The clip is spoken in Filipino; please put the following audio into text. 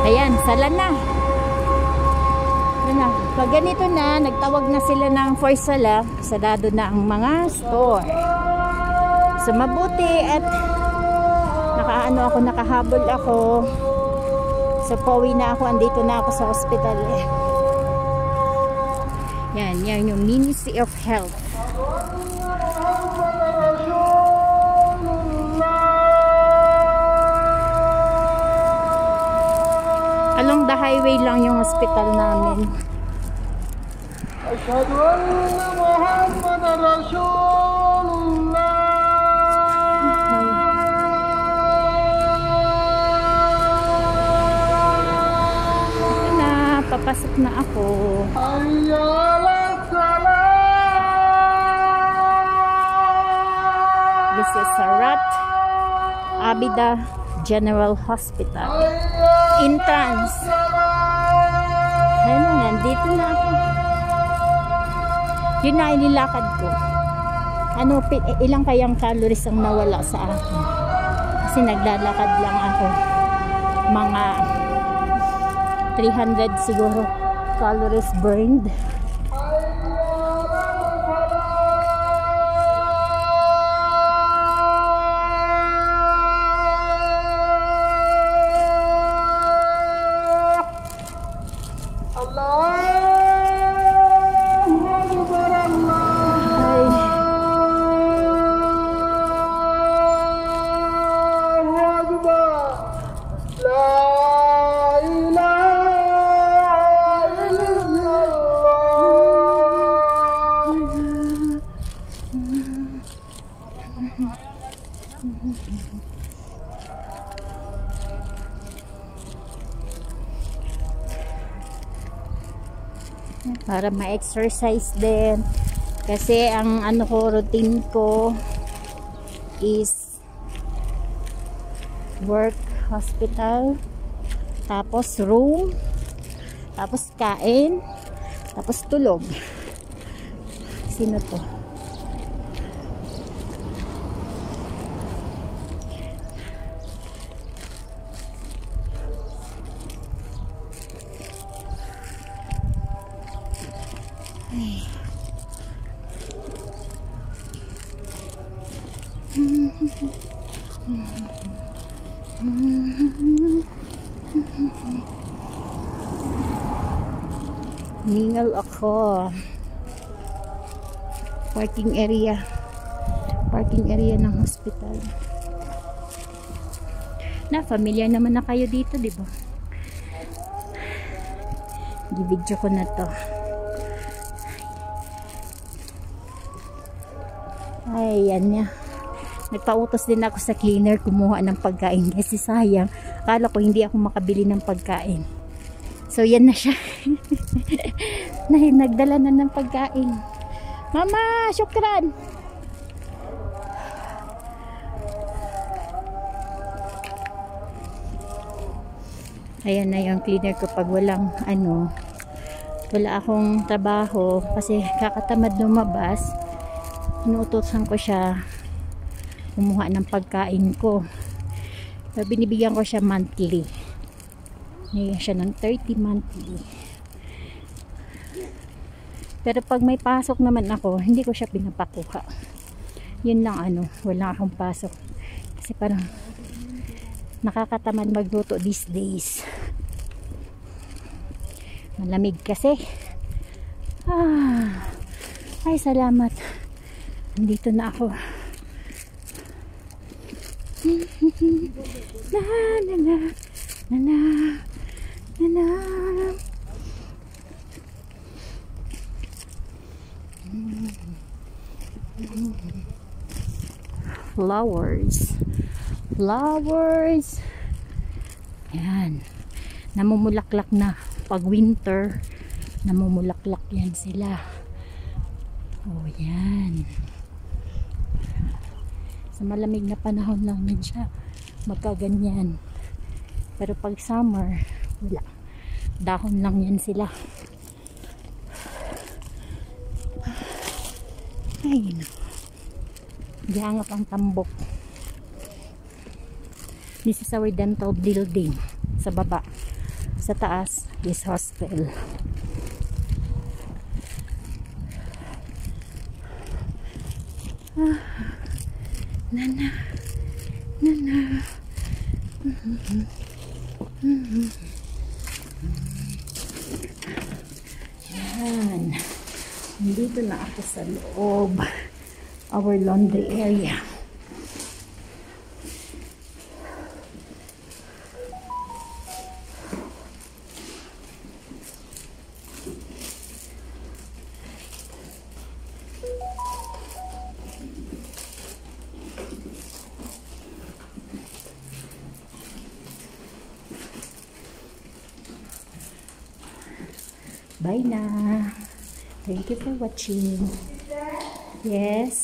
Ayan, sala na. Ayan, pag ganito na, nagtawag na sila ng for sala, sarado na ang mga store. So mabuti at nakahabol ako. So pauwi na ako, andito na ako sa hospital. Yan yung Ministry of Health. Along the highway lang yung hospital namin. Ashhadu anna Muhammadar Rasulullah. Papasok na ako. This is Sarat Abida General Hospital. Entrance. Ayan, nandito na ako. Yun na inilakad ko. Ilang kayang calories ang nawala sa akin? Kasi naglalakad lang ako. Mga 300 siguro calories burned. Para ma-exercise din kasi ang routine ko is work, hospital, tapos room, tapos kain, tapos tulog. Sino to? Ningal ako. Parking area ng hospital. Familiar naman na kayo dito, di ba? I-video ko na to. Ay, yan niya. Nagpautos din ako sa cleaner kumuha ng pagkain kasi sayang. Akala ko hindi ako makabili ng pagkain. So, yan na siya. Nagdala na ng pagkain. Mama, syukran! Ayan na yung cleaner ko pag wala akong trabaho kasi kakatamad lumabas. Inuutosan ko siya kumuha ng pagkain ko. So, binibigyan ko siya monthly. Ngayon siya ng 30 monthly. Pero pag may pasok naman ako, hindi ko siya pinapakuha. Yun lang wala akong pasok. Kasi parang nakakatamad magluto these days. Malamig kasi. Ay, salamat. Nandito na ako. Na na na na na na na. Flowers. Ayan. Namumulaklak na. Pag winter, namumulaklak yan sila. Oh, yan. Sa malamig na panahon lang din siya magkaganyan. Pero pag summer, wala. Dahon lang yan sila. Ay, no. Gihangat ang tambok. This is our dental building sa baba. Sa taas is hostel. Nana. Nana. Yan. Dito na ako sa loob. Our laundry area. Bye na. Thank you for watching. Yes.